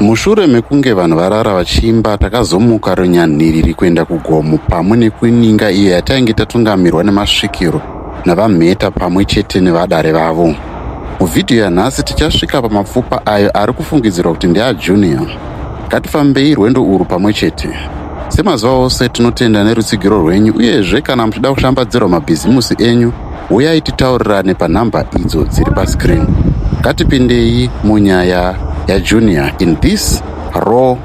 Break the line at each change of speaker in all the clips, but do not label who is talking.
Mushure mekunge vanhu varara vachimba, takazomuka runyanhiriri kuenda kugomo pamwe nekuninga iyo yatainge tatungamirwa nemasvikiro navamheta pamwe chete nevadare vavo. Muvhidhiyo yanhasi tichasvika pamapfupa ayo ari kufungidzirwa kuti ndeaJunior. Ngatifambei rwendo urwu pamwe chete. Semazuva ose tinotenda nerutsigiro rwenyu, uyezve kana muchida kushambadzirwa mabhizimusi enyu, uyai titaurirane panhamba idzo dziri paskrini. Ngatipindei munyaya yaJunior in this raw,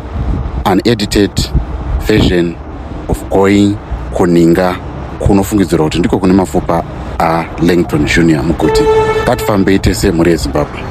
unedited version of going kuninga kunofungidzirwa kuti ndiko kune mapfupa aLangton Junior Muguti. Ngatifambei tese mhuri yeZimbabwe.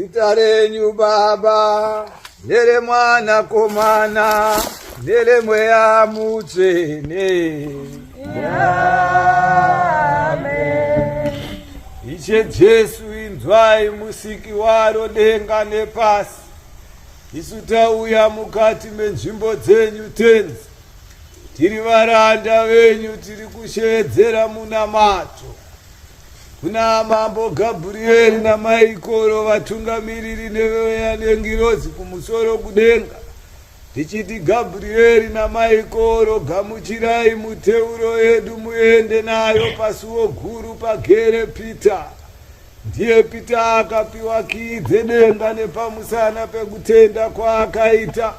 Zita renyu Baba, nere Mwana komana, nere Mweya Mutsvene. Amen. Ishe Jesu inzwai musiki waro denga nepasi. Isu tauya mukati menzvimbo dzenyu tenzi. Tiri varanda venyu, tiri kushedzera munamato. Kuna Mambo Gabrieli naMaikoro vatungamiriri neveya nengirozi kumusoro kudenga. Tichiti Gabrieli naMaikoro, gamuchirai muteuro yedu muende nayo pasuo guru pagere Pita. Ndiye Pita akapiwa kii dzedenga nepamusana pekutenda kwaakaita.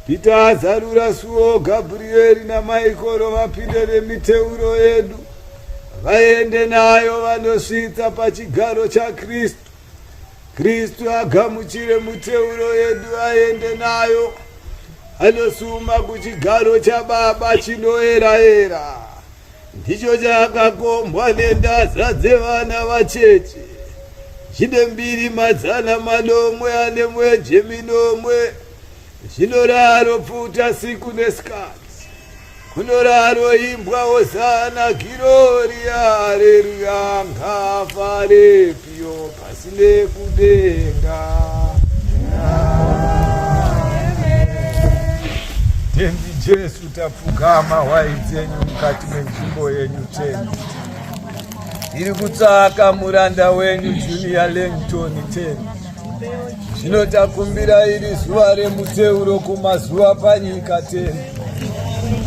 Pita azarura suo, Gabrieli naMaikoro vapinde nemiteuro yedu. Vaende nayo vanosvitsa pachigaro chaKristu. Kristu agamuchire muteuro yedu aende nayo. Anosuma kuchigaro chaBaba chinoera-era. Ndicho chakakombwa nendaza dzevana vacheche. Chine mbiri mazana manomwe ane mwenje minomwe. Zvinoraro pfuta siku nesikati. Kunoraro imbwa hosana Gloria haleluya ngafare pio pasine kudenga. Tendi Jesu tapfugama wai dzenyu mukati menzvimbo yenyu tendi. Tiri kutsvaka muranda wenyu Julia Langton tendi. Zvino takumbira iri zuva remuteuro kumazuva panyika tendi.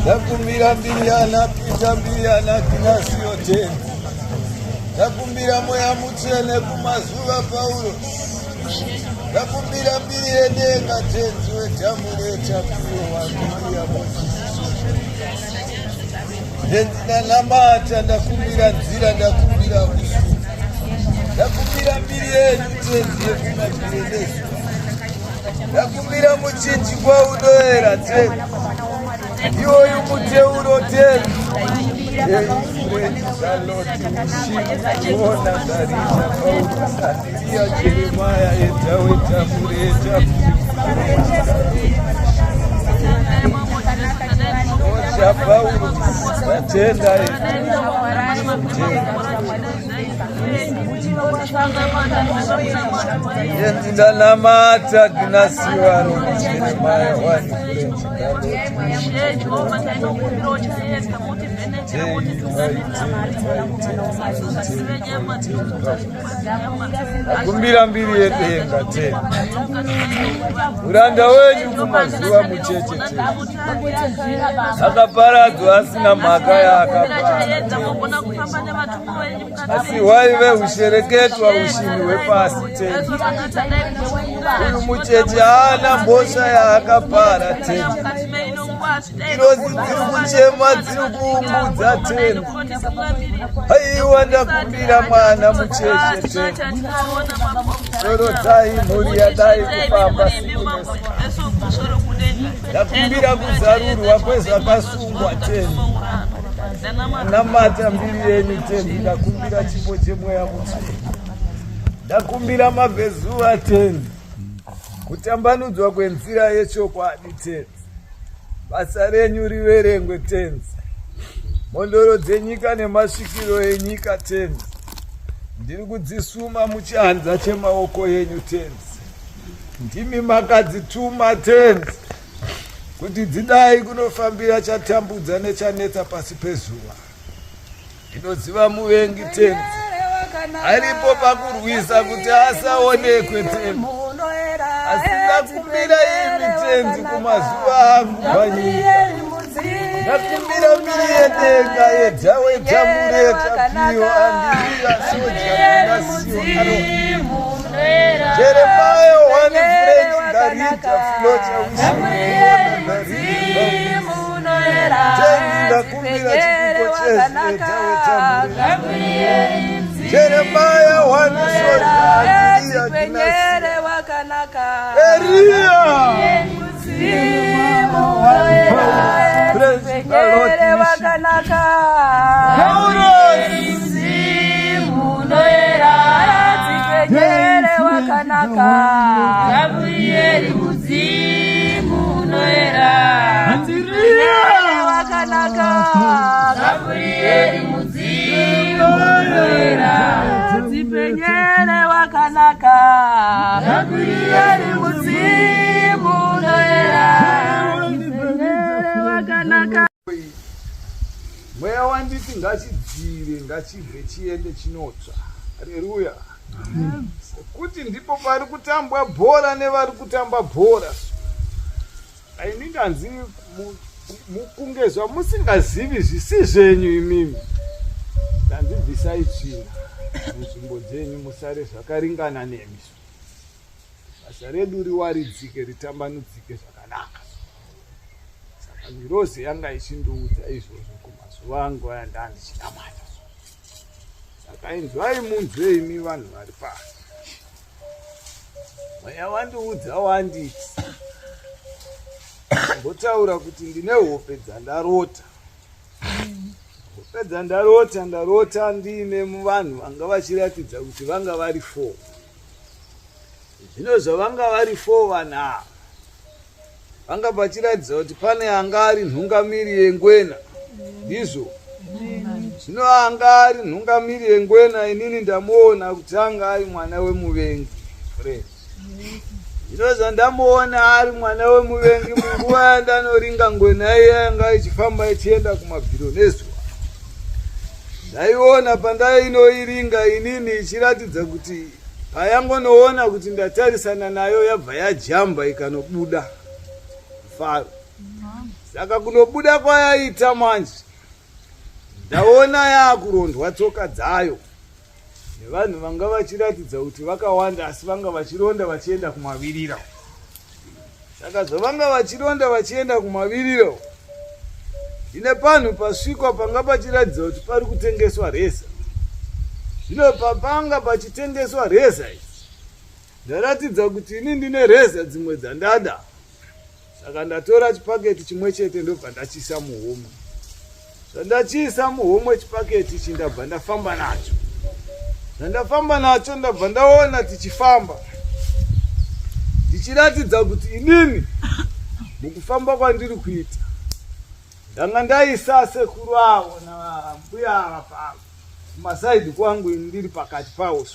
Takumbira Mbiriana Pita, Mbiriana Kinasio tendi. Takumbira Mweya Mutsvene kumazuva Paulo. Takumbira mbiri yedenga tenzi wetamureta piwo wambiriya ndinanamata, ndakumbira nzira, ndakumbira usu, ndakumbira mbiri yenyu tenzi yekumagirenesu, ndakumbira muchinji kwaunoera tenzi iwoyu muteuro tenzi Saloti Ushina Darina Paulo Sandiria Jeremaya Etaweta Mureta Osha Paulo Satenda Yendina namata Gnasiwaro Jeremaya Wani Kumbira mbiri yedenga tena. Uranda wenyu kumazuva mucheche tena. Akaparadzwa asina mhaka yaakapara. Asi waive ushereketwa ushini hwepasi tena. Uyu mucheche haana mbosha yaakapara tena. Irozi dziri kuchema, dziri kuungudza tena. Haiwa ndakumbira mwana mucheche tena. Sorodzai mhuri yadai kufamba siku nesu. Ndakumbira kuzarurwa kwezvakasungwa tena. Namata mbiri yenyu tena. Ndakumbira chipo chemweya Mutsvene. Ndakumbira mabvezuva tena. Kutambanudzwa kwenzira yechokwadi tena. Basa renyu riverengwe tenzi. Mondoro dzenyika nemasvikiro enyika tenzi. Ndiri kudzisuma muchihanza chemaoko yenyu tenzi. Ndimi makadzituma tenzi. Kuti dzidai kunofambira chatambudza nechanetsa pasi pezuva. Ndinoziva muvengi tenzi. Aripo pakurwisa kuti asaonekwe tenzi. Asinakumbira imi tenzi kumazuva angu panyika. Ndakumbira mbiri yedenga yedhaweta mureta piyo andiriya soja Gnasio Jeremaya wani French Darita Flocha Ushimona Darita tenzi. Ndakumbira chipiko chezi yedhaweta mureta Jeremaya wani soja andiriya Gnasio Eria Pregere wakanaka Pregere wakanaka
wakanaka Gabrieli muzimu unoera wakanaka Gabrieli muzimu unoera Zipenyele wakanaka Gabrieli muzimu unoera Zipenyele wakanaka
mweya wanditi ngachidzire ngachibve chiende chinotsva. Haleluya. Kuti ndipo pari kutambwa bhora nevari kutamba bhora. Ndinganzi mukungezwa musingazivi zvisi zvenyu imimi. Ndanzibvisai tsvina munzvimbo dzenyu musare zvakaringana nemi. Basa redu riwaridzike ritambanudzike zvakanaka. Saka mirozi yanga ichindiudza izvozvo kumazuva angu aya ndandichinamata. Saka inzwai munzwe imi vanhu vari pasi. Mweya wandiudza wanditi mbotaura kuti ndine hope dzandarota. Hope ndarota ndine vanhu vanga vachiratidza kuti vanga vari 4. Zvino zvavanga vari 4 vanhu ava vanga vachiratidza kuti pane anga ari nhungamiri yengwena. Ndizvo zvino anga ari nhungamiri yengwena inini ndamuona kuti anga ari mwana wemuvengi. Zvino zvandamuona ari mwana wemuvengi munguva yandanoringa ngwena iye yanga ichifamba ichienda kumabhiro nezuva. Ndaiona pandainoiringa inini ichiratidza kuti payangonoona kuti ndatarisana nayo yabva yajamba ikanobuda faro. Saka kunobuda kwayaita manje ndaona yakurondwa tsoka dzayo nevanhu vanga vachiratidza kuti vakawanda asi vanga vachironda vachienda kumavirira. Saka zvavanga vachironda vachienda kumavirira ine panhu pasvikwa panga pachiratidza kuti pari kutengeswa reza. Zvino papanga pachitengeswa reza idzi ndaratidza kuti ini ndine reza dzimwe dzandada. Saka ndatora chipaketi chimwe chete ndobva ndachiisa muhomwe. Zvandachiisa muhomwe chipaketi ichi ndabva ndafamba nacho. Zvandafamba nacho ndabva ndaona tichifamba ndichiratidza kuti inini mukufamba kwandiri kuita ndanga ndaisa sekuru avo nambuya ava kumasaidhi kwangu ini ndiri pakati pavo.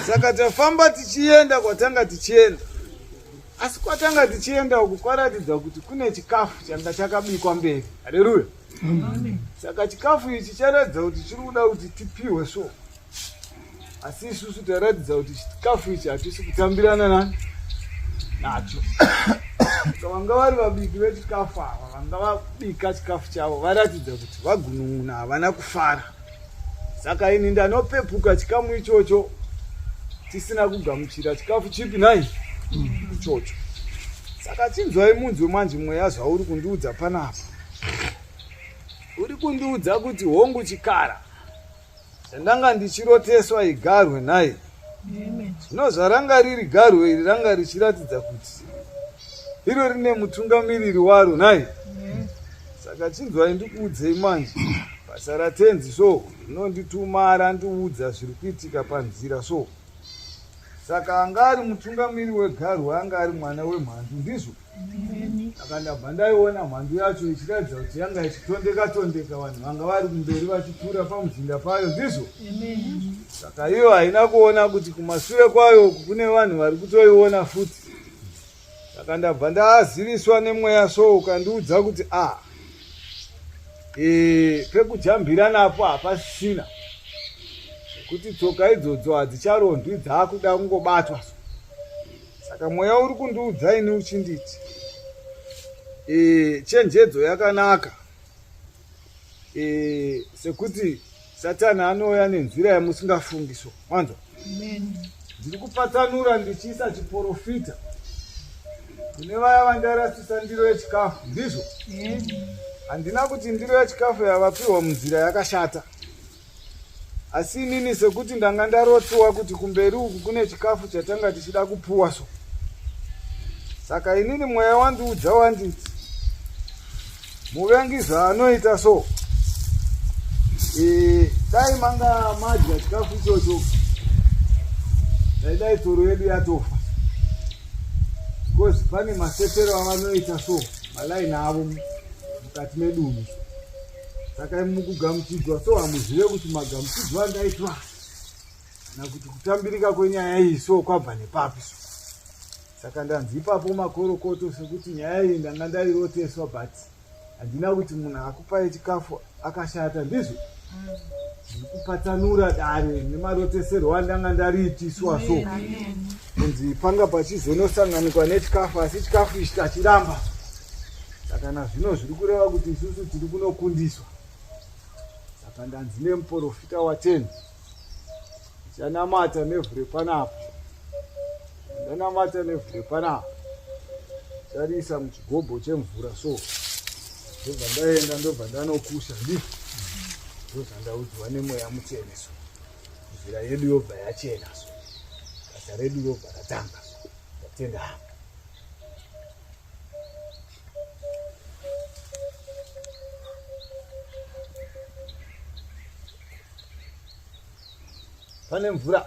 Saka tafamba tichienda kwatanga tichienda. Asi kwatanga tichienda uku kwaratidza kuti kune chikafu changa chakabikwa mberi. Haleluya. Saka chikafu ichi charatidza kuti chiri kuda kuti tipiwe so. Asi isusu taratidza kuti chikafu ichi hatisi kutambirana nacho. Vanga vari vabiki vechikafu ava vanga vabika chikafu chavo varatidza kuti vagunun'una havana kufara. Saka ini ndanopepuka chikamu ichocho tisina kugamuchira chikafu chipi nai ichocho. Saka chinzwai munzwe manje mweya zvauri kundiudza panapa. Uri kundiudza kuti hongu chikara chandanga ndichiroteswa igarwe naye. Zvino zvaranga riri garwe iri ranga richiratidza kuti iro rine mutungamiriri waro naye. Saka chinzwai ndikuudzei manje basa ratenzi so rinondituma arandiudza zviri kuitika panzira so. Saka anga ari mutungamiri wegarwe anga ari mwana wemhandu. Ndizvo saka ndabva ndaiona mhandu yacho ichiratidza kuti yanga ichitondeka vanhu vanga vari kumberi vachipfuura pamuzinda payo. Ndizvo saka iyo haina kuona kuti kumashure kwayo kune vanhu vari kutoiona futi. Saka ndabva ndaaziviswa nemweya so ukandiudza kuti pekujambira napo hapasisina kuti tsoka idzodzo hadzicharondwi dzaakuda kungobatwa. Saka mweya uri kundiudza ini uchinditi chenjedzo yakanaka. Sekuti Satani anouya nenzira yamusingafungiso. Mwanzo ndiri kupatsanura ndichiisa chiprofita kune vaya vandarasisa ndiro yechikafu. Ndizvo handina kuti ndiro yechikafu yavapiwa munzira yakashata. Asi inini sekuti ndanga ndarotsiwa kuti kumberi uku kune chikafu chatanga tichida kupuwa so. Saka inini mweya wandiudza wanditi muvengi zvaanoita so dai manga madya chikafu ichocho daidai toro yedu yatofa because pane masetero avanoita so malaini avo mukati medunhu. Saka mukugamuchidzwa so hamuzive kuti magamuchidzwa andaitwa kana kuti kutambirika kwenyaya iyi so kwabva nepapi so. Saka ndanzi ipapo makorokoto sekuti nyaya iyi ndanga ndairoteswa but handina kuti munhu akupai chikafu akashata ndizvo ndikupatsanura dare nemaroteserwo andanga ndariitiswa so kunzi panga pachizonosanganikwa nechikafu asi chikafu ichi tachiramba. Saka nazvino zviri kureva kuti isusu tiri kunokundiswa. Saka ndanzi nemuprofita wa10 tichanamata nevhure panapo. Ndanamata nevhure panapo tariisa muchigobho chemvura so ndobva ndaenda ndobva ndanokusha ndizvo ndozvandaudzwa nemweya mutsvene so nzira yedu yobva yachena so basa redu robva ratanga so tatenda hapa. Pane mvura.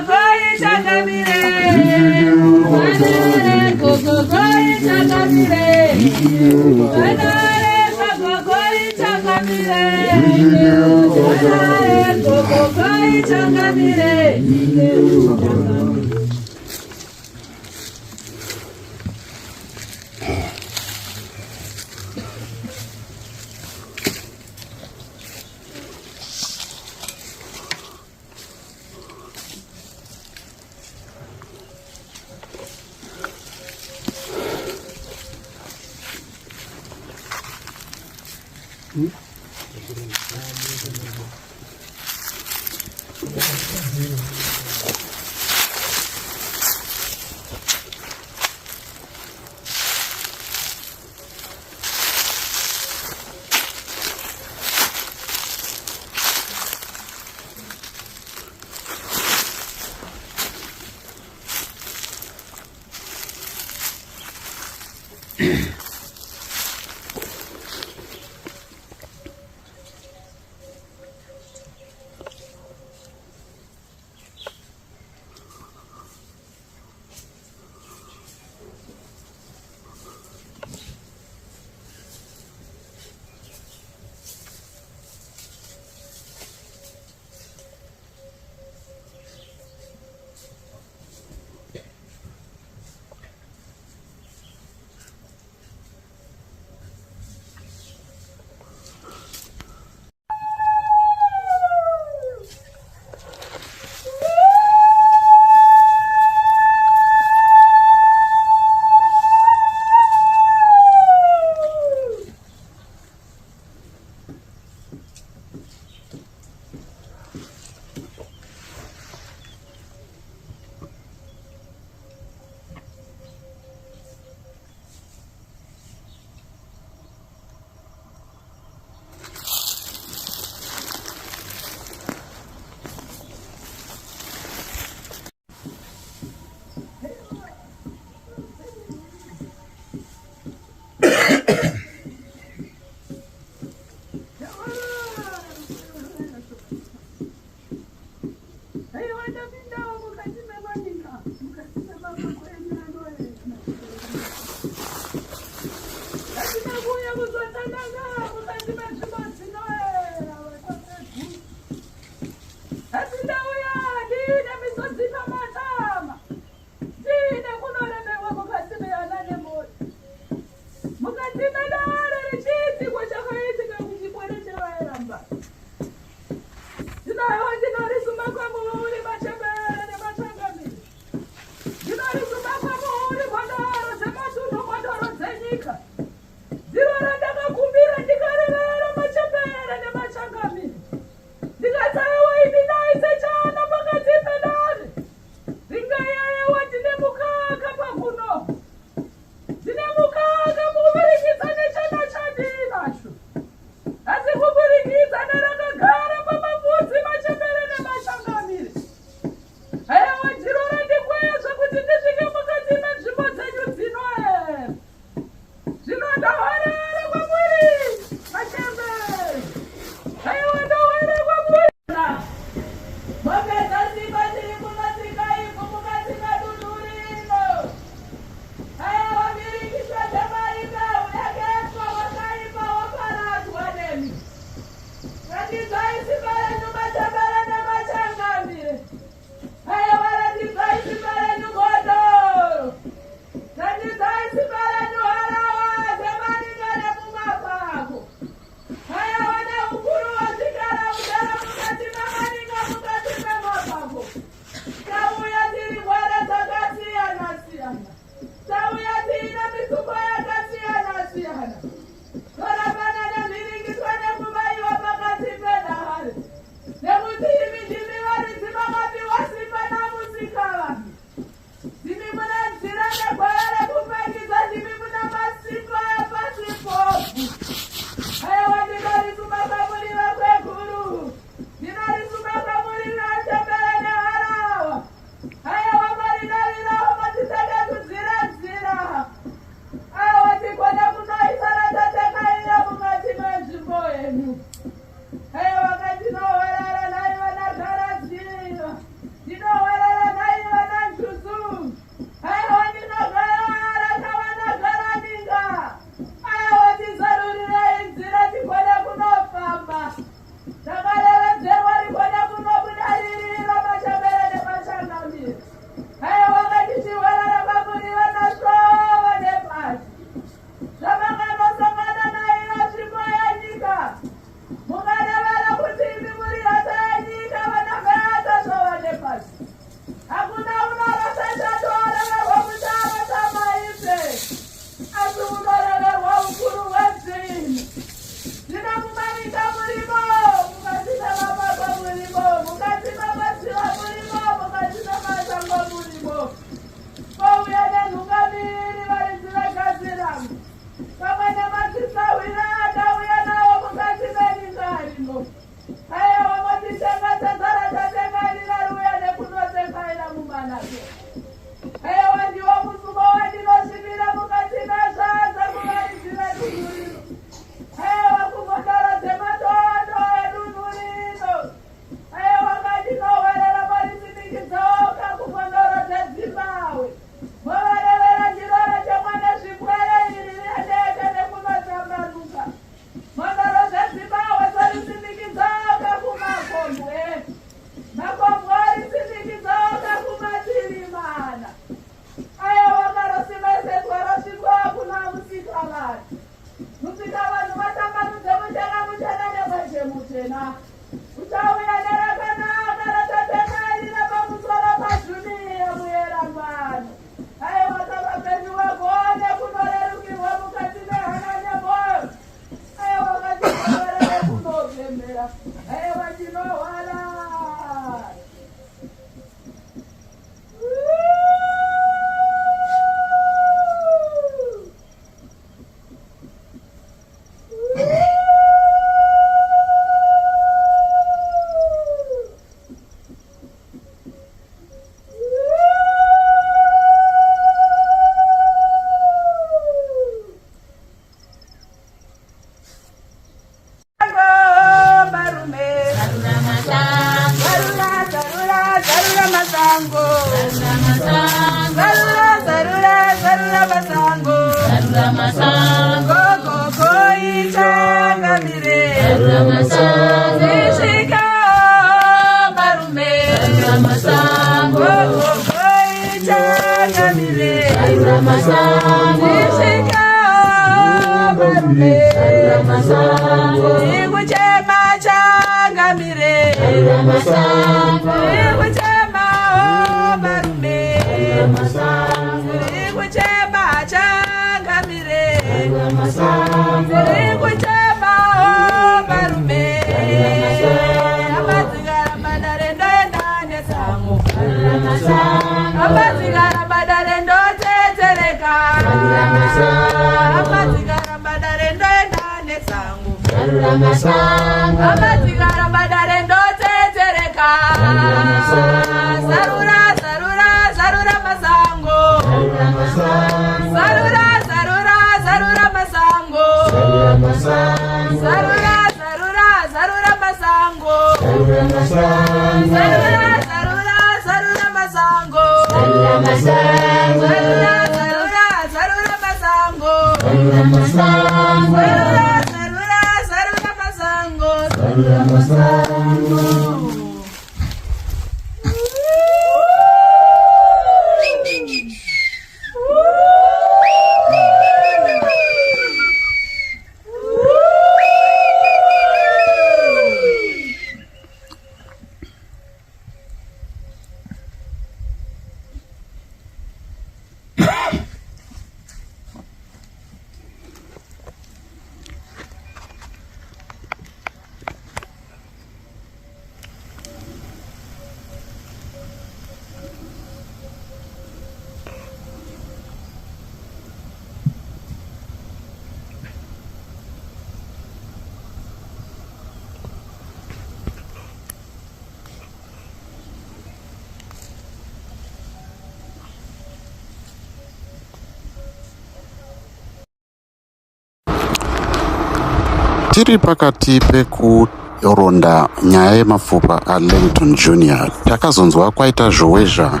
Tiri pakati pekuronda nyaya yemapfupa aLangton Jr. takazonzwa kwaita zhowezha,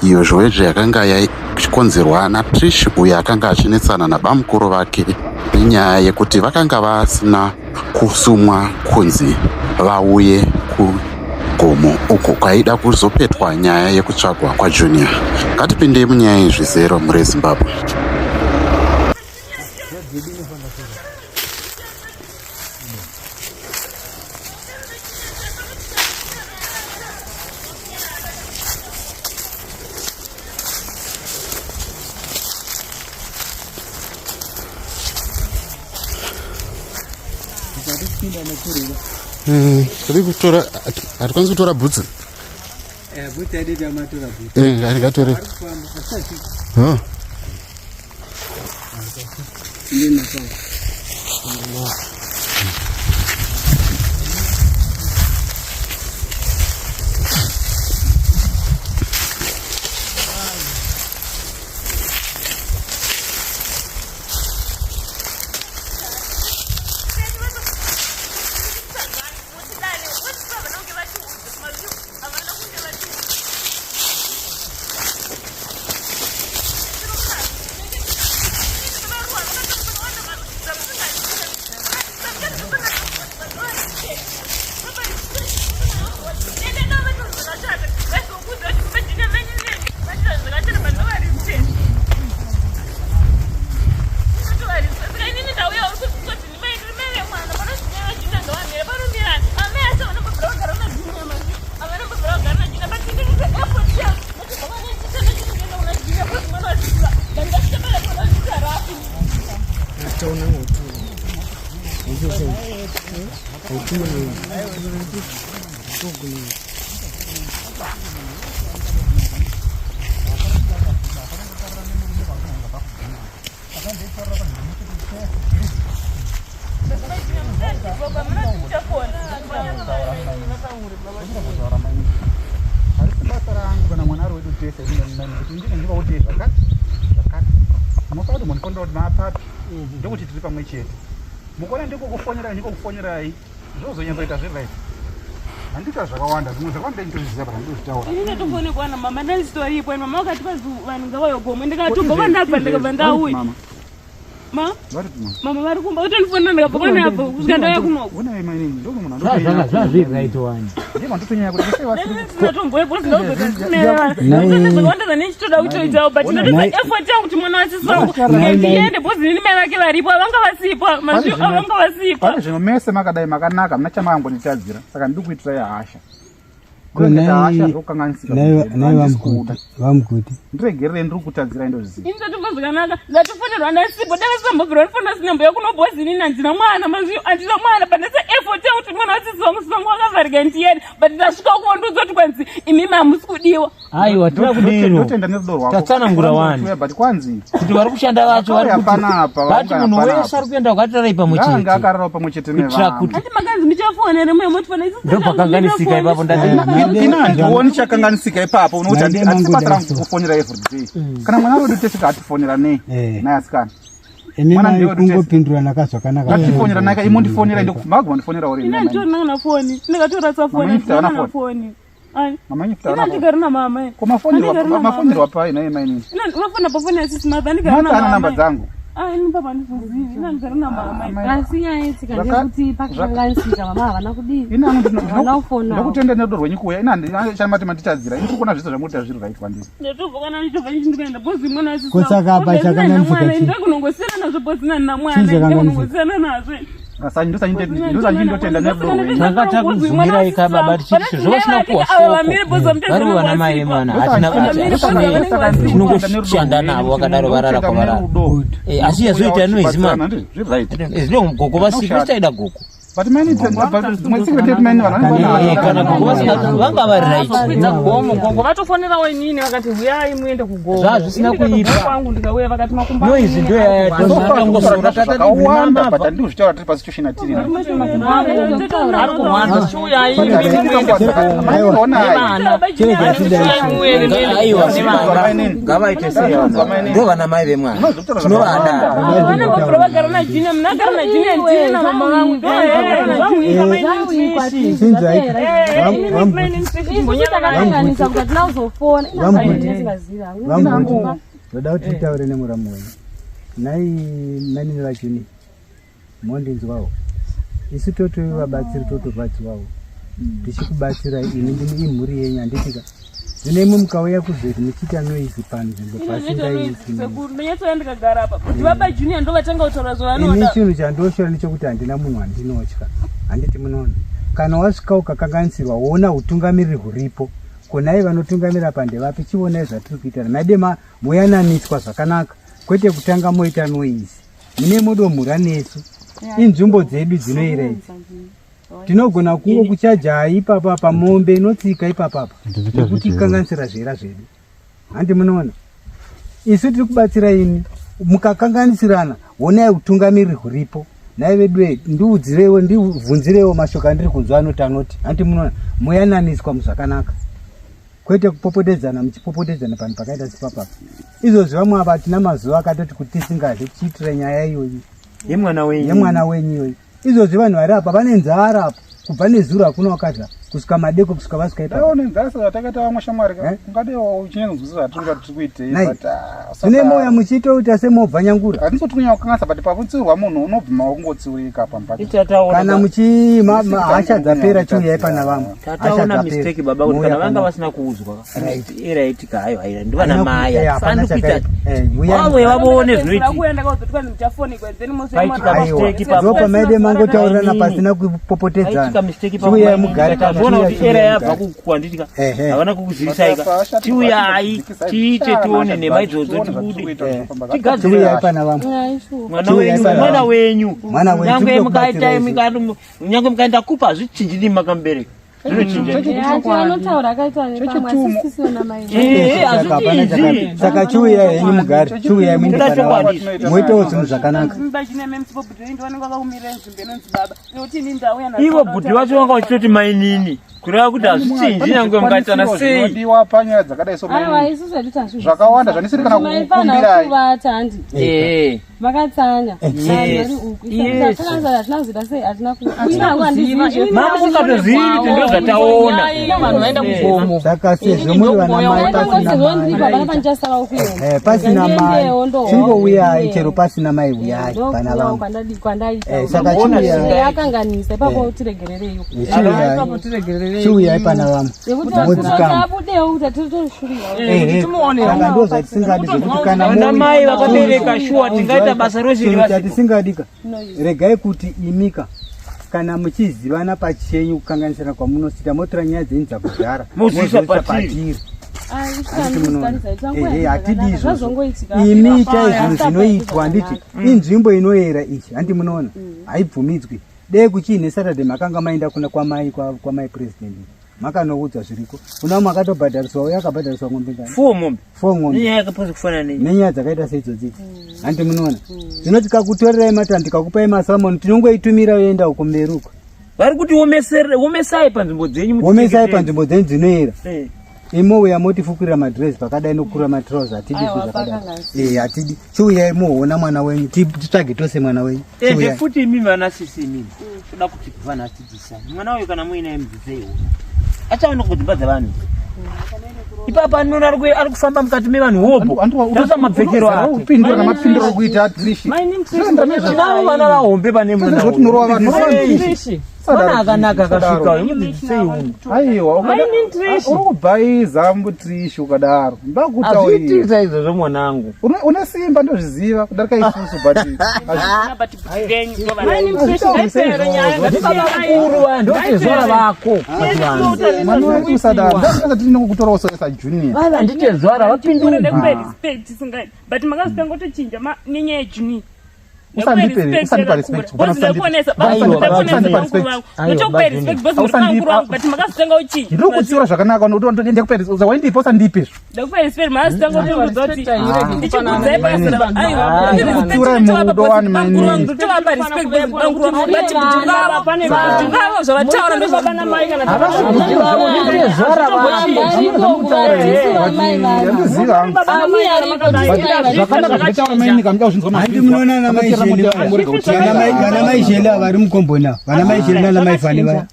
iyo zhowezha yakanga yachikonzerwa naTrish uyo akanga achinetsana nabamukuru vake nenyaya yekuti vakanga vasina kusumwa kunzi vauye kugomo uko kwaida kuzopetwa nyaya yekutsvagwa kwaJunior. Ngatipindei munyaya yezvizero muri Zimbabwe. Hatikwanisi kutora bhutsi.
Bhutsi haidi yamatora bhutsi.
Hatikatore.
Ndokuti tiri pamwe chete mukona ndiko kufonyerai ndiko kufonyerai zvozonyamboita zvevai handita zvakawanda zvimwe zvakawanda ndinoziva pana ndozvitaura
ini ndatofonekwa na mama ndani story ipo mama wakati vanhu ngavayo gomo ndikatobva vandabva ndikabva ndauya Mama vari kumba utanifonera ndikabva hapo kusvika ndauya kunoku.
Una imani ndo munhu
zvazviraitowani
ndiko ndotonyanya kuti sei wasiri
ndatombowondeza nechitoda kutoitawo but ndinotopa effort yangu kuti mwana wasisangu ndiende bhozi nime vake varipo vanga vasipa mazviu avanga vasipa.
pane zvino mese makadai makanaka muna chamangonditadzira saka ndiri kuitira yahasha
vamukuti
ndiregerere ndiri kutadzira indozviziva
initotomba zvakanaka ndatofonerwa ndasipo dakasambobvira ndifonera sinambo kuno bhozini handina mwana mazviu handina mwana but ndasa effort yekuti mwana wasisangu wakavharika ndiende but ndasvika kuondudza kuti kwanzi imimi hamusi kudiwa.
aiwa tira kudiro tatsanangura wani
but kwanzi
kuti vari kushanda vacho vati munhu wese ari kuenda kwatirarai
pamwechete akararawo pamwechete
nevanhu
ati makanzi muchafonere mwe motifana
ndopakanganisika ipapo
inandioni chakanganisika ipapo unokuti hatisibatira kufonera everyday kana mwana wedu tesika atifonera nei naye asikana
mwana kungopindurana kazvakanaka
atifonera naye imondifonera magoma ndifonera uri
ina nditorina na foni ndikatoratsa foni na foni ndigari na mama
mafonerwa pai naye maini
unofona pafoni yasisi madha ndigari na
mama namba dzangu
ini papa ndizozivi ina ndigari na mama
asi yaitsika ndekuti pakanganisika mama havana kudii havana kufona
ndokutenda nerudo rwenyikuya ina chamati manditadzira ini tikuona zvese zvangu kuti hazviri right kwandiri
ndotobva kana ndichobva ndikaenda bhozi mwana wasisi
kusaka apa chakanganisika
ndakunongosiyana nazvo bhozi nana mwana ndakunongosiyana nazvo
ndosanyindotenda nerudo rwenyu
takatakuzungirai kababa tichiti zvovasina kuwavari vana mai mana hatinangoshanda navo vakadaro varara kwavarara asi yazoita noisi mana zvino gogo vasika taida gogo kana gogo vasika vanga vari right
gogo vatofonerawo inini vakati huyai muende kugogo
zvazvisina kuita
kwangu ndikauya vakati makumba
noizi ndo yayatongosora
takawanda but handizvitaura tiri pasituation atiri
ari kumwanza shuya
ngavaite ndo vana mai vemwana tinovada
vagara najini munagara najini andini na mama vangu
ndoda kuti titaure nemuramu wenyu nai nani vachini mondinzwawo isu totovabatsiri totobatsirawo tichikubatsirai ini ndini imhuri yenyu handitika zvino imwe mukauya kuzoti muchiita noizi panzvimbo
pasingaisindonyatsoyandikagara apa kuti baba junior ndo vatanga kutaura zvavanoda
ini chinhu chandoshora nechekuti handina munhu handinotya handiti munoona kana wasvika ukakanganisirwa woona utungamiriri huripo kunai vanotungamira pandevapi chionai zvatiri kuita madema moyananiswa zvakanaka kwete kutanga moita noizi mune modomhura nesu inzvimbo dzedu dzinoira idzi tinogona kungo kuchaja ipapa pamombe inotsika ipapapa nekuti kanganisira zvera zvedu handi munoona isu tiri kubatsira ini mukakanganisirana wonai utungamiriri huripo nai vedu ndiudzirewo ndibvunzirewo mashoko andiri kunzwa anotanoti handi munoona moyananiswa muzvakanaka kwete kupopotedzana muchipopotedzana panhu pakaita sipapapa izvozvi vamwe ava tina mazuva akatoti kuti tisingazi tichiitira nyaya iyoyi yemwana wenyu iyoyi izvozvi vanhu vari apa vane nzara apa kubva nezuro hakuna wakadya kusvika madeko kusvika vasvika
ipatakaita vamwe shamwari ungadewo uchinyanzvisa zvatiri kuitei
zvine moya muchitoita semobva nyangura
hatizotinyanya kukanganisa but pakutsiurwa munhu unobvima wakungotsiurika
kana muchihasha dzapera chiuyai pana vamwe
tataona mistake baba kuti kana vanga vasina kuudzwa iraitika hayo haira ndivana maya fani kuita vamwe vavoone
zvinoitikaropa maide mangotaurana pasina kupopotedzana chiuyai mugare
ona kuti era yabva kukwanditika havana kukuzivisaika tiuyai tiite tione nema idzodzo tikude tigadzire mwana wenyu nyange mukaita nyange mukaenda kupa zvichinjini makamubereka
saka chiuyai henyu mugare chiuyai moitawo zvinhu zvakanaka
ivo bhuti vacho vanga vachitoti mainini kureva kuti hazvichinji nyange mukaitana sei
panyaya dzakadai zvakawanda zvanisiri kana kukumbirai
vakatsanya
mamusingatozivi kuti ndo zvataona
vanhu vaenda kugomo
saka sezvo muri vana mai pasina mai chingouya chero pasina mai uyai kana vanhu saka
yakanganisa ipapo tiregerereyo
chiuyai pana vamwe saka ndo zvatisingadi zvekuti kana
mai vakabereka shuwa tingaita basa
rochatisingadika regai kuti imika kana muchizivana pachenyu kukanganisira kwamunosita motora nyaya dzenyu dzakugara
mozisa patiri
hatidi izvozvo imi itai zvinhu zvinoitwa handiti inzvimbo inoyera ichi handi munoona haibvumidzwi dei kuchiine Saturday makanga maenda kuna kwamai president makanoudza zviriko kuna makatobhadhariswa uye akabhadhariswa ng'ombe ngani
4
ng'ombe nenyaya dzakaita seidzodzi handi munoona zvino tikakutorerai mata ndikakupai masalmon tinongoitumira yoenda uko mberi uko
vari kuti omesai panzvimbo dzenyu
dzinoyera imouya motifukurira madress pakadai nokura matrauser hatidi zvakadai hatidi chiuyai moona mwana wenyu titsvage tose mwana wenyu
futi imi vana sisi inini toda kuti vana atidzisani mwana uyu kana muina mudzidzei achaona kudzimba dzavanhu ipapa anoona ari kufamba mukati mevanhu hopo tasa mapfekero
akupindura namapinduro okuita atrishi
tinavo vana vahombe pane munhu Mana akanaka akasvika mudzidzisei uno
aiwa urikubhai zambu trishi ukadaro
ndakutaurira izvozvo mwanangu
une simba ndozviziva kudarika isusu
ndotezora vako
ndinokutorawo soesa junior
handitezvara vapindura
but makazitangotochinja nenyaya yejunior
usandipa respect ndinokutsiura zvakanaka waindipa usandipe ndikutsiurai murudo wani
vana maishela vari mukombona vana maishela nana maifani vaya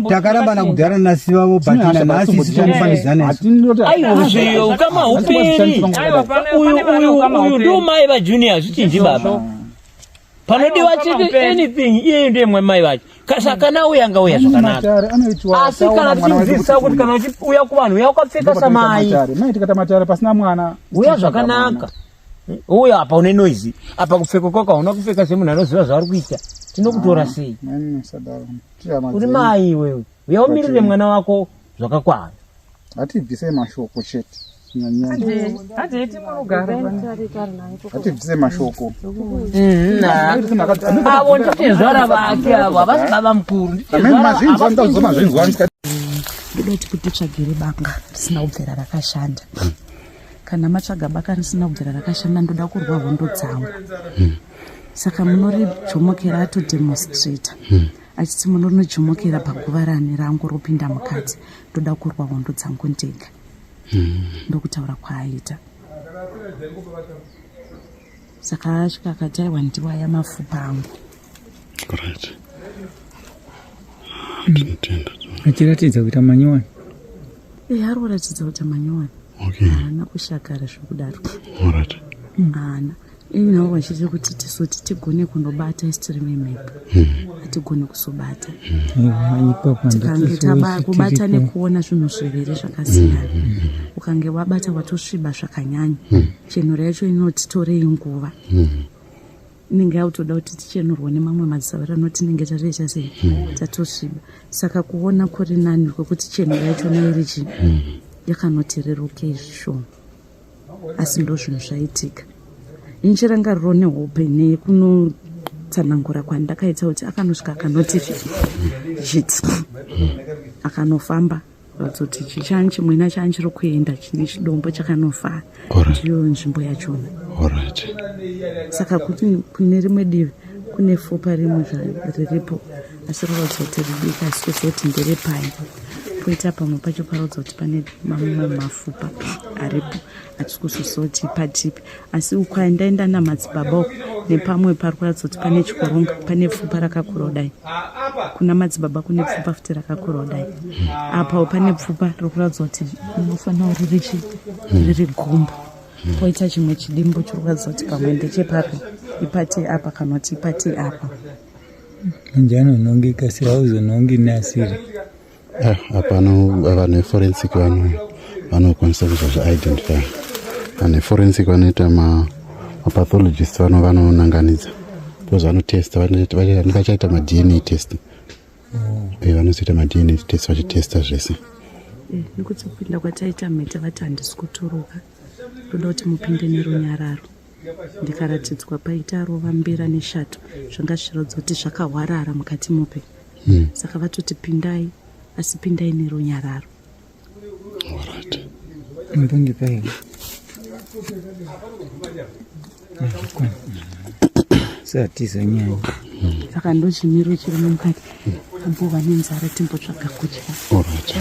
takaramba nakugara nasi vavo bhatina nhasi isi tomufanidzana
aizviyo ukama uperi uyu ndo mai vajunior zvichinji baba panodiwa chiti anything iye ndiye mai vacho sakana uya angauya zvakanaka asi kana tichidzidzisa kuti kana uchiuya kuvanhu uya ukapfeka samai
tikata matare pasina mwana
uya zvakanaka uya apa une noizi apa kupfeka kwako hauna kupfeka semunhu anoziva zvaari kuita tinokutora sei uri mai wewe uya umirire mwana wako zvakakwana
hatibvisei mashoko chete hatibvisei mashoko
avo ndotezvara vake avo havasi baba mukuru
ndoda kuti kutitsvagire banga risina kubvera rakashanda kana matsvaga baka risina kubvera rakashanda ndoda kurwa hondo dzangu saka munorijomokera atodemonstrata achiti munorijomokera paguvarani rangu ropinda mukati ndoda kurwa hondo dzangu ndega ndokutaura kwaaita saka asvika akati aiwa ndiwaya mapfupa angu
achiratidza kuita manyowani
ari kuratidza kuita manyowani haana kushakara zvekudaro haana inavo vachiti kuti tisoti tigone kundobata isitori memhepo hatigone kusobata tikange kubata nekuona zvinhu zviviri zvakasiyana ukange wabata watosviba zvakanyanya chenuro yacho inotitorei nguva inenge yautoda kuti tichenurwa nemamwe madzisavara anoti inenge tarecha sei tatosviba saka kuona kuri nani kwekuti chenuro yachona iri chi yakanotererukei zvishoma asi ndo zvinhu zvaitika inchirangariro nehope nekunotsanangura kwandakaita kuti akanosvika akanoti zviti akanofamba ratoti chichani chimwena chanchiri kuenda chine chidombo chakanofara ndiyo nzvimbo yachona saka kuti kune rimwe divi kune fupa rimwe riripo asi rorodza kuti ridiki asi kuzoti nderepai poita pamwe pacho paroudza kuti pane mamwe mafupa aripo hatisi kuzosoti patipi asi ukwaendaenda namadzibaba nepamwe pari kuratidza kuti pane chikoronga, pane pfupa rakakura kudai. Kuna madzibaba kune pfupa futi rakakura kudai. Apawo pane pfupa riri kuratidza kuti rinofanira riri gumbo. Poita chimwe chidimbo chiri kuratidza kuti pamwe ndechepapi, ipate apa kana kuti ipate apa.
Njani unongeka sirauzo nasiri.
Apano vanhu veforensic vanokwanisa kuzozviidentify. Vanhu veforensic vanoita mapathologist vanonanganidza. Because vanotesta, vachaita ma-DNA test. Vanozoita ma-DNA test vachitesta zvese.
Nekuti kupinda kwataita mhete vati handisi kutoroka. Ndoda kuti mupinde nerunyararo. Ndikaratidzwa paita rova mbira neshato. Zvanga zvichiratidza kuti zvakahwarara mukati mupe. Saka vatoti pindai, asi pindai nerunyararo.
Alright.
Mbungi paiwa. Satiza nyanya.
Saka ndo chimiro chiri mukati. Ambova nenzara timbotsvaga kudya.
Alright.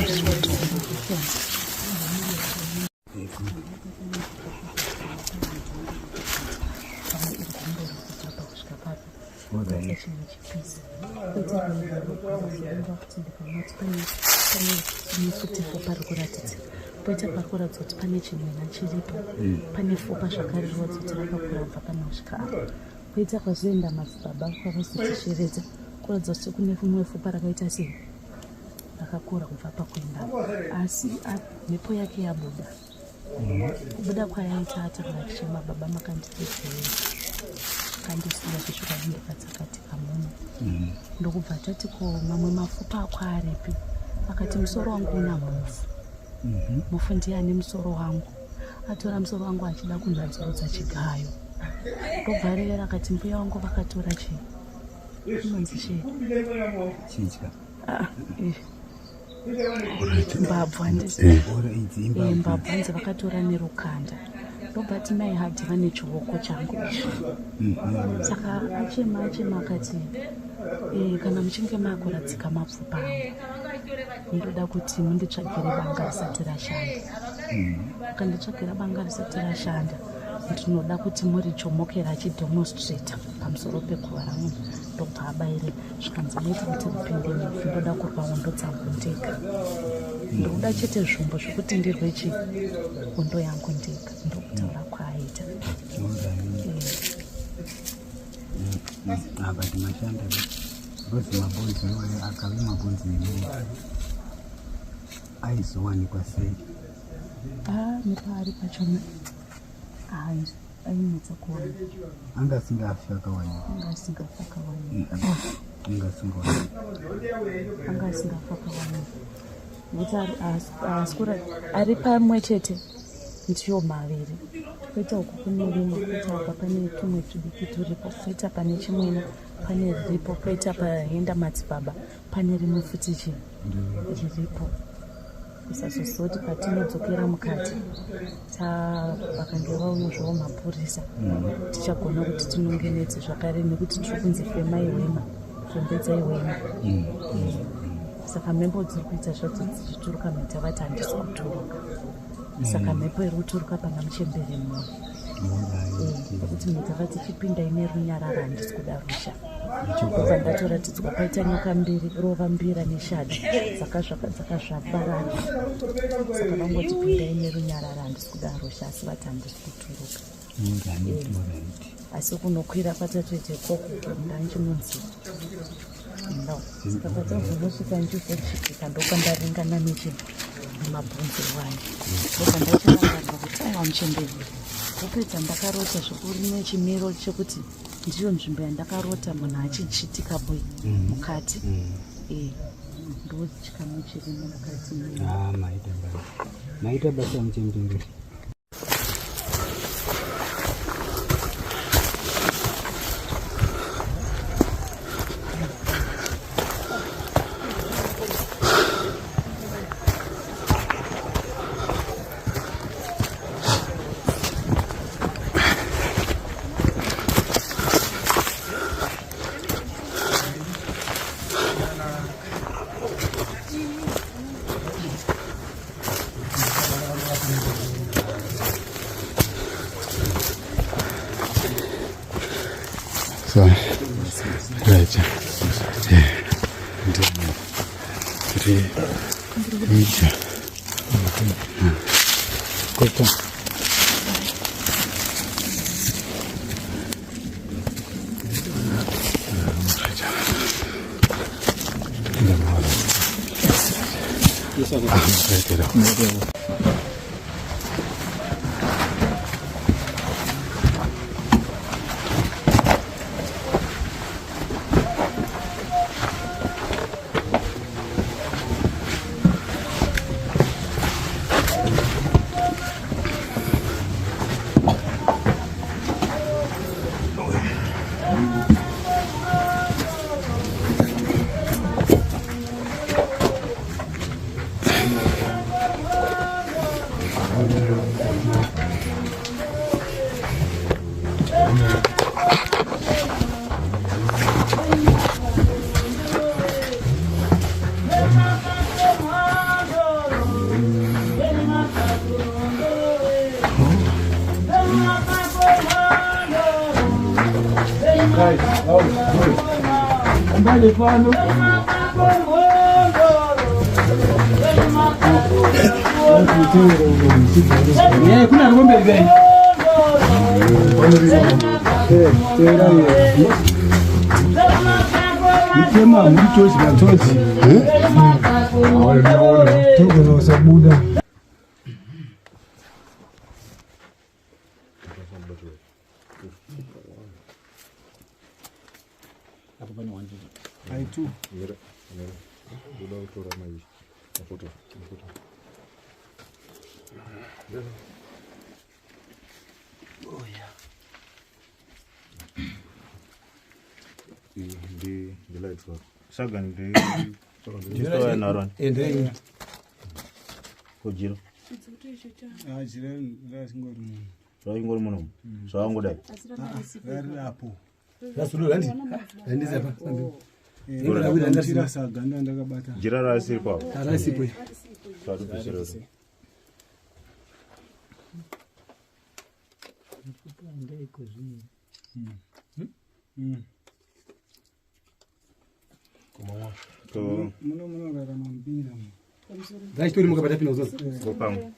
Poita pari kuratidza kuti pane chimwena chiripo, pane fupa zvakare rinoratidza kuti rakakura kubva panosvika apa. Poita kwazoenda madzibaba kwavazotisheredza kuratidza kuti kune rimwe fupa rakaita sei rakakura kubva pakuenda, asi mhepo yake yabuda. Kubuda kwayaita atanga tichema baba makandidetserera, kandisiya kusvika ndikadzakatika muno. Ndokubva tati ko mamwe mafupa ako aripi? Akati musoro wangu una mufu. Mufu ndiye ane musoro wangu. Atora musoro wangu achida kunadzorodza chigayo. Ndobva rera akati mbuya wangu vakatora chii? Inonzi chii?
Chicha.
Mbabvu handisi. Mbabvu hanzi vakatora nerukanda. Ndobva ti mai hadhiva nechiwoko changu ichi. Saka achema akati kana muchinge makuradzika mapfupa angu, ndoda kuti munditsvagire banga risati rashanda. Kanditsvagira banga risati rashanda, ndinoda kuti murichomokera achidemonstrata pamusoro pekuva ramunhu. Ndobva abaire zvikanzi noita kuti ripinde nefu, ndoda kurwa hondo dzangu ndega. Ndoda chete zvombo zvokuti ndirwe hondo yangu ndega. Ndokutaura kwaaita.
But mashanda both mabonzi akave mabonzi nemunhu aizowanikwa sei?
Nepari pachona ainetsa kuona.
Angasingafi akawanikwa.
Angasingafi akawanikwa. Ari pamwe chete ndiyo maviri. Poita uku kune rimwe, poita apa pane tumwe tudiki turipo, poita pane chimwena pane riripo, poita paenda madzibaba pane rimwe futi riripo. Usazozoti patinodzokera mukati vakange vaunozvawo mapurisa, tichagona kuti tinongenedze zvakare nekuti tiri kunzi femai wema, fembedzai wema. Saka mhepo dziri kuita zvadzo dzichituruka mhete vati handisi kuturuka. Saka mhepo iri kuturuka pana muchembere mumwe. Nekuti mhete vati chipinda ine runyarara handisi kuda rusha. Ndobva ndatoratidzwa paita nyoka mbiri, rova mbira neshadi dzakazvabarana. Saka vangoti pinda ine runyarara handisi kuda rusha, asi vati handisi kuturuka. Asi kunokwira kwatatoite koko ndanjinonzi saka patazongosvika ndizochipika ndopandaringana nemabhonzo wani. Ndoka ndacharangarwa kuti aiwa muchemberi, kupedza ndakarota zvikuru nechimiro chekuti ndiyo nzvimbo yandakarota munhu achichitika boi mukati. Ndochikamu chirimo mukati.
Maita basa muchemberi.
Muraja.
Kuna ngombe gani? Mtema mchozi na tozi. Tuko na sabuda. Aitu.
The light work. Second, the naran.
Endeni.
Kujiro.
Ajira ngori mu.
So ngori mu. So ngo dai.
Gari hapo.
Rasulu landi. Landi zapa.
Ngora wila ndira saga ndakabata.
Jira rasi pa.
Rasi po.
Sadu bisero. To
muno gara mambira.
Dai tori mukabata pina uzozo.
Kopam.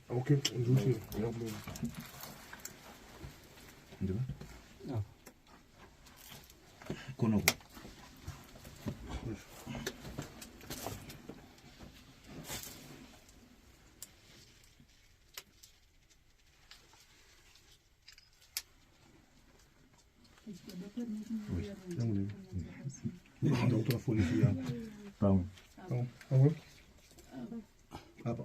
Okay, ndushi.
Ndio. Kono.
Doktor Folisia.
Pão.
Hapa.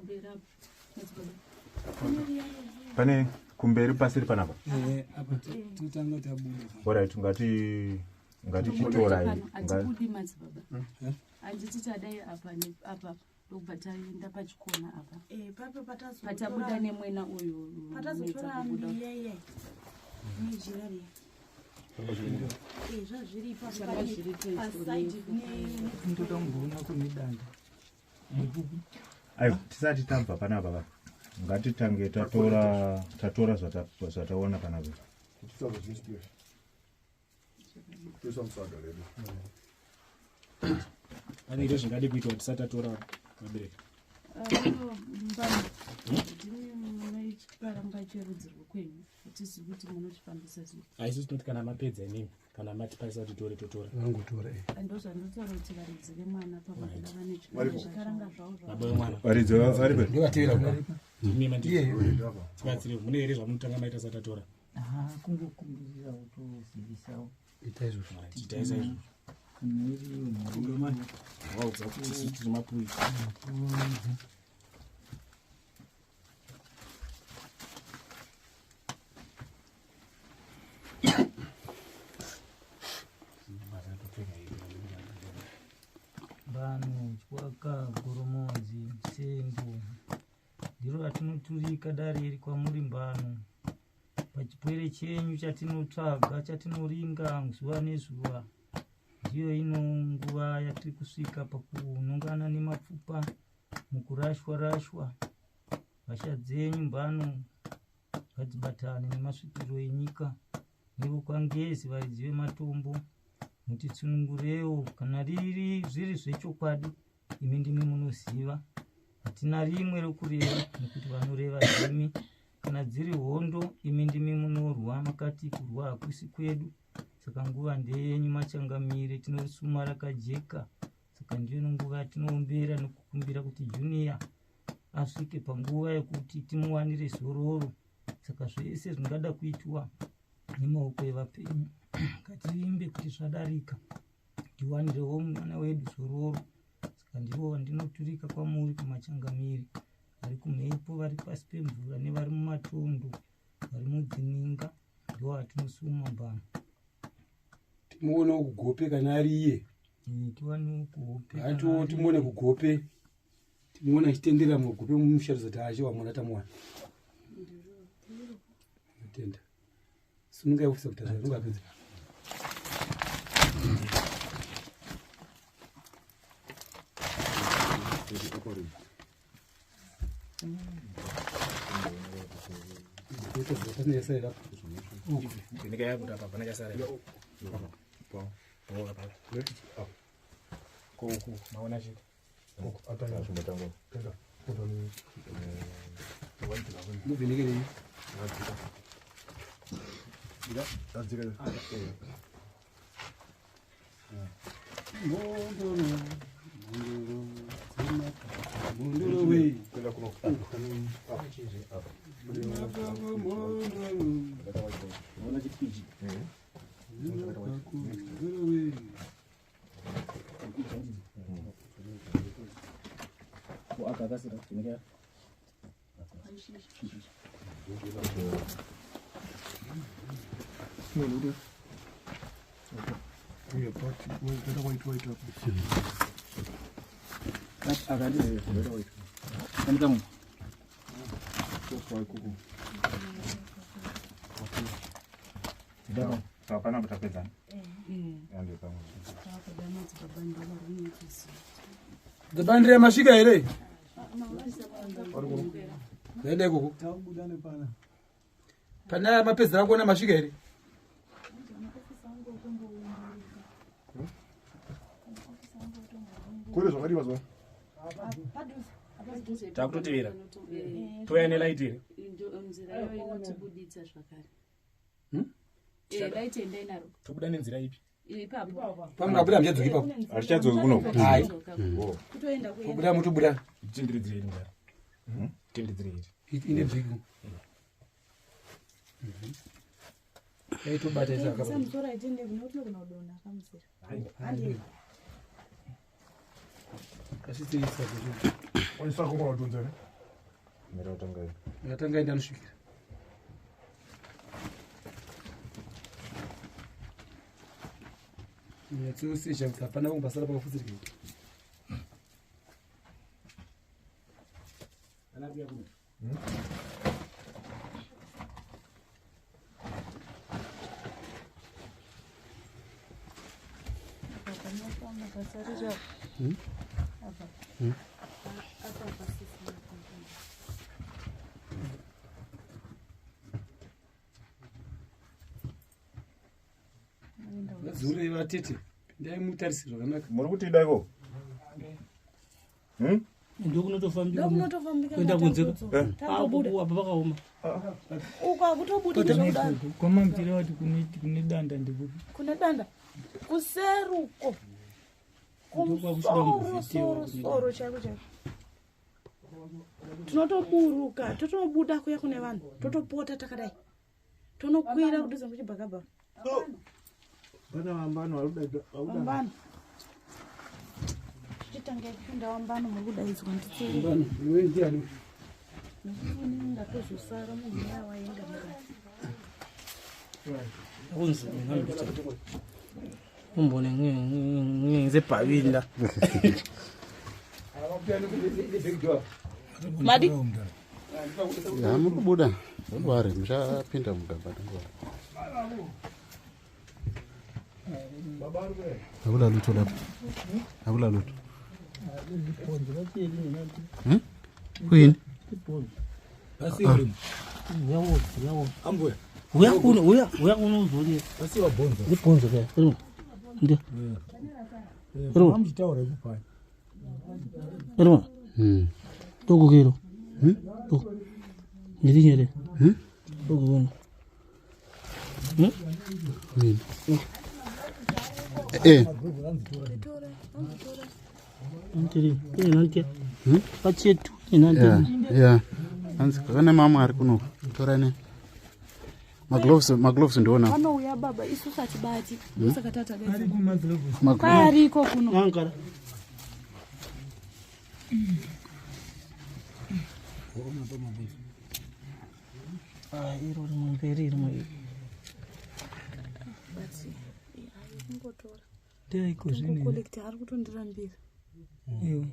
Pane kumberi pasiri panapa.
Apa tutanga tabuda.
Alright, ngati chitora iyi.
Atibudi madzibaba. Anditi tadai apa ndobata enda pachikona apa.
Papo
patabuda nemwena uyu.
Patazotora yeye. Nijirari. Zvazviri paside
ndotambona kumidanda.
Ayo, tisati tabva panapa. Ngatitange tatora zvataona panapa.
Kutsava zvinhu. Tosamsaga ledu.
Pane iro zvingade kuitwa tisati tatora vabereki.
Chikaranga cherudzi rwekwenyu hatizivi kuti munotifambisa sei.
Haisi tinoti kana mapedza inini kana matipasa kuti tore totora.
Vangotora.
Ndozvandinotaura kuti varidzi vemwana pavakada vane zvikaranga zvavo
baba vemwana.
Varidzi varipo.
Ndivatevera kunaripa.
Mimi tibatsire mune here zvamunotanga maita sati tatora.
Kungokumbirira kutozivisawo.
Itai izvozvo.
Tiita izvozvo. Waudza kuti isusu tiri mapuyi.
Vanhu chwaka goromonzi sengo ndiro ratinoturika dare iri kwamuri mbano pachipwere chenyu chatinotsvaga chatinoringa zuva nezuva ndiyo ino nguva yatiri kusvika pakunongana nemapfupa mukurashwa hasha dzenyu mbano ngadzibatane nemasvikiro enyika nevokwangezi varidzi vematombo mutitsunungurewo kana zviri zvechokwadi imi ndimi munoziva hatina rimwe rokureva nekuti vanoreva zvimi kana dziri hondo imi ndimi munorwa makati kurwa hakusi kwedu saka nguva ndeyenyu machangamire tinorisuma rakajeka saka ndiyo nguva yatinoombera nekukumbira kuti Junior asvike panguva yekuti timuwanire zororo saka zvese zvingada kuitwa nemaoko evapenyu ngatiimbe kuti zvadarika tiwanirewo mwana wedu zororo saka ndivo vandinoturika kwamuri kumachangamiri vari kumhepo vari pasi pemvura nevari mumatondo vari mudzininga ndivo vatinosuma mbano
timuonewo kugope kana ari iye
tiwanewo kugope
hatiwo timuone kugope timuone achitendera mugope mumusharudzo taashiwa mwana tamuwana tenda simungaifisa kuti zvazvingapedza
Hapana mtapeza.
Zabandire masvika here zaenda ikoko pana mapedza akuona masvika here
kuri zvakadiwa zuva
takutotevera toya nelaiti here
nzira iyo inotibuditsa zvakare laiti endai naro
tobuda nenzira ipi
ipapo
pamungabuda muchadzoka ipapo
hatichadzoki kuno
kutoenda
kubuda mutobuda
tindiridzire iri ngara tindiridzire iri
ine bziku yaitobata
isamutora itende kunotinogona kudona kamusira
kasitisa
waisako kwawadonza ne
yatanga enda anosvikira yatsosesha kuti hapana kumbasara pakafutsirika zure vatete ndai mutarisirwa zvakanaka
muri kuti daiko
ndokunotofambika
kuenda
kunze
tabuda
apa pakaoma
ukakutobuda
kwamamtira wati kune danda ndikupi
kune danda kuseruko kumusoro chaiko chaiko tinotoburuka totobuda kuya kune vanhu totopota takadai tonokwira kudhuza kuchibhakabhaka
pana wambano
wambano chitange kupinda wambano mukudaidzwa nditseri nekufuninga tozosara munhu uya waenga mukati
unzi ngambita umbone ngenze bhavinda
madi
muri ndwari muchapinda mugaba hakuna luto lapho hakuna luto kuyini
uya kuno uzoliye libhonzo kaya ndio
mchitaura kupani
ero toko kero ndirinyere toko kuno Antiri, ini nanti, pacetu, ini nanti.
Ya, anzi kana mama ari kuno torane. Magloves ndiona.
vanouya baba isu satibati saka tatadai
Magloves.
kariko kuno
Ankara. Iro rimumberi rimwe.
ngotora
Ndaiko zvine.
kolekti ari kutondirambira
Ewe.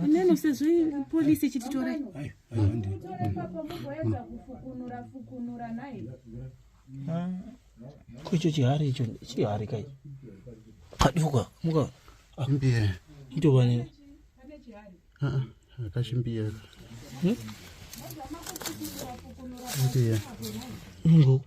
neno sezvo polisi chititorai
Kucho chihari icho, chihari kai. Kaduka, muka.
Mbiye.
Ndobane.
Akashimbiye. Mbiye.
Ngo.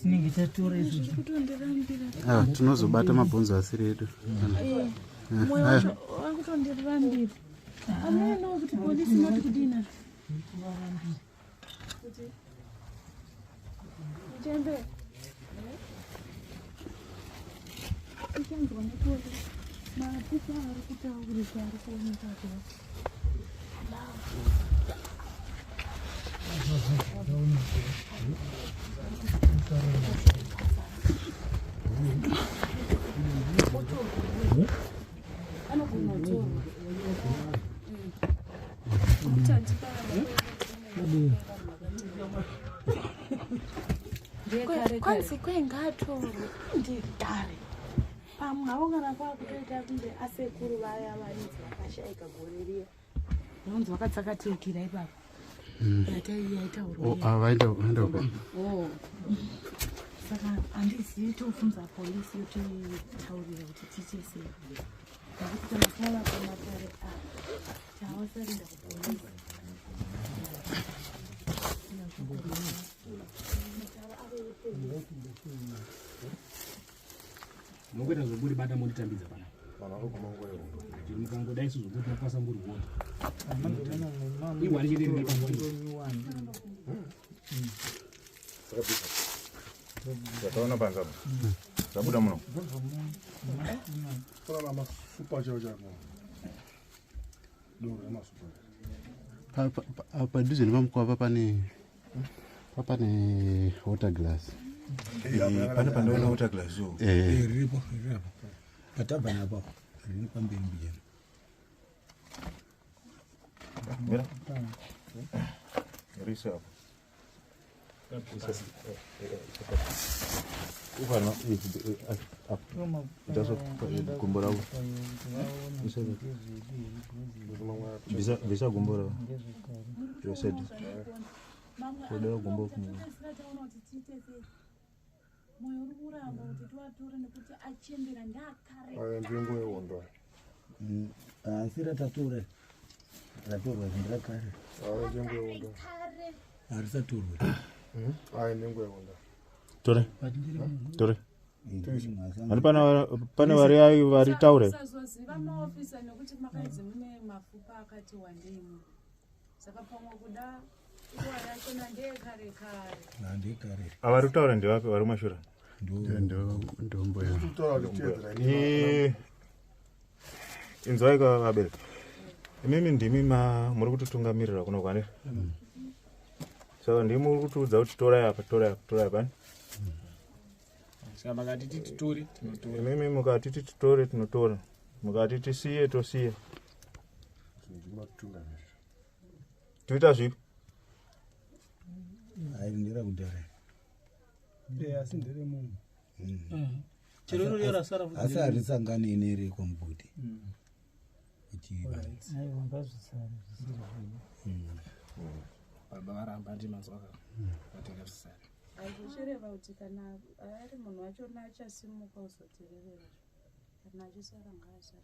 Tinenge tatora izvo
kutondirambira
tinozobata mabhonzo asiri edu.
mwoyo wacho wakutondirambira ameno kuti polisi noti kudina chembe ichanzwa netoli mapisa ari kutaurisa ari kuoneka kwanzi kwengatorwe ndidare pamwe avongana kwakutoita kunge asekuru vaya varidzi vakashaika gore riya vanonzi vakadzakatekira ipapo
Vaenda
saka handizivi tobvunza polisi yotitaurira kuti tichese nekuti tamakala pamatare tavasarinda kupolisi
Mungoita zoburi bata monditambidza pana. Mukangodai sizokuti mapasa mburi wote. Iwani chete ndi pamwe.
Zataona panza. Zabuda muno. Fala masupa chao chako. Dora masupa.
padhuze nepamukwava pane water glass.
Pane pandaona water glass yo.
Riripo patabva napo riri pamberi mbijana.
Mira. Risa. Ufana itaso kumbora u. Bisa kumbora. You said. Kodera kumbora kumu.
moyo uri kuramba kuti tivatore nekuti achembera ndakare
Nzvimbo yehondo.
Asira tatora. Tatora zvindakare.
Nzvimbo yehondo.
Arisatorwe.
Tore. Ani pane vari taure.
Sazoziva maofisa nekuti makanzi mune mafupa akati wandei. Saka pamwe kuda nguva yachona ndeyekare kare.
Avari kutaura ndevapi vari mashura?
Ndombo ya.
Inzwai vabereki. Imimi ndimi muri kutotungamirira kuno kwanira. Saka ndimi muri kutiudza kuti torai apa.
Saka makati titore tinotora.
Imimi mukati titore tinotora. Mukati tisiye tosiye. Toita zvipi?
Ndira kudhara.
Asi ndere munhu.
Chiroro yara sara
futi. Asi arisangane nere kombuti.
Aiwa ngazvisara.
Baba varamba ndi mazwaka. Vatenga zvisara.
Aizvireva kuti kana ari munhu wacho achasimuka uzotererera. Kana achisara ngaasara.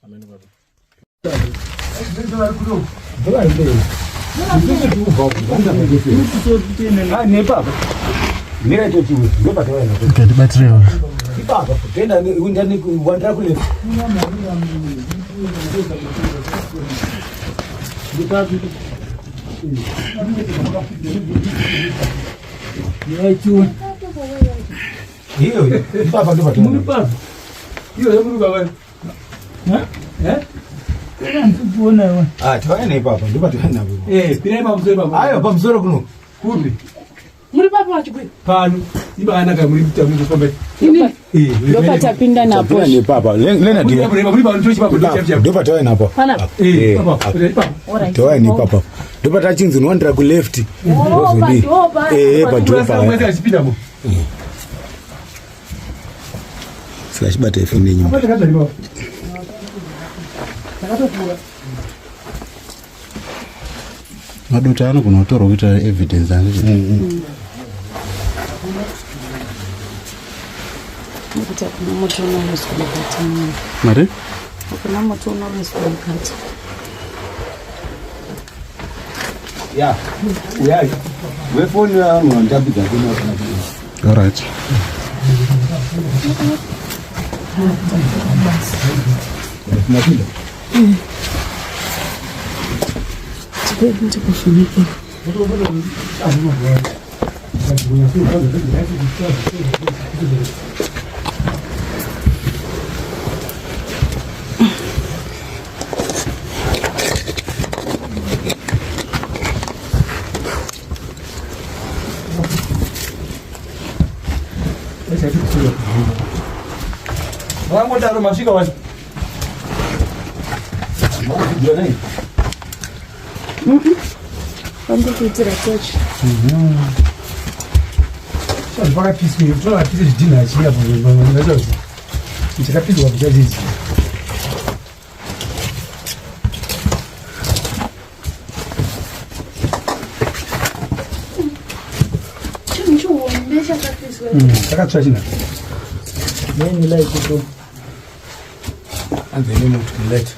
Amen baba.
Muri baba wachikwe
pano ibanaka muri mutamu kufamba
ndopata pinda napo
ni papa lena dia
muri baba ntochi baba
ndopata wewe napo
pana
papa
toa ni papa ndopata chinzi nondra ku left
ozodi
padropa
mwezi achipinda mo
sika chibata ifune nyumba
Madota anogona kutora kuita evidence ange.
Nekuti hakuna moto unoriswa mukati.
Mari?
Hakuna moto unoriswa mukati.
Yeah. Yeah. Weapon ndapidza kuno kana.
All right.
Napinda.
Ndikufunike.
Wangu ndaro masika wapi?
Quando kuitira tochi.
Sasa mpaka pisi ni toa pisi jina chini hapo unaweza. Nitakapigwa kwa hizi.
Chunchu mbesha kapisi.
Takachwa jina.
Mimi like to.
And then you move to let.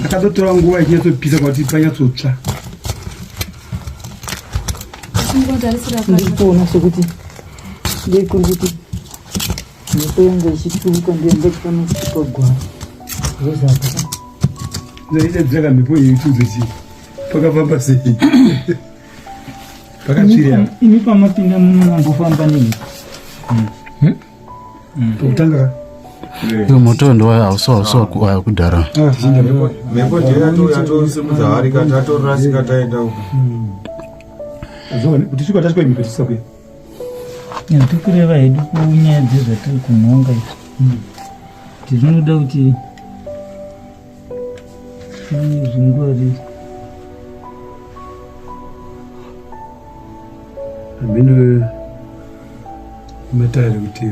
Akatotora nguva ichizopisa kwati panyatsotsva.
Ndikuona sekuti ndikuri kuti nyepo yangu ichituka ndienda pagwara zvezaka
zaitadzaka mhepo yeitudze chii pakafamba sei pakatsvira
imi pamapinda muno nangofamba nini
pokutanga
moto ndo hauso kudhara
mhepo ndeyatosimudza hari kati atorasika taenda uko
kuti svika tasvika imhepo tisakwe
tikureva hedu kunyaya dzezvatiri kunhonga tinoda kuti zvingori
amene matari kuti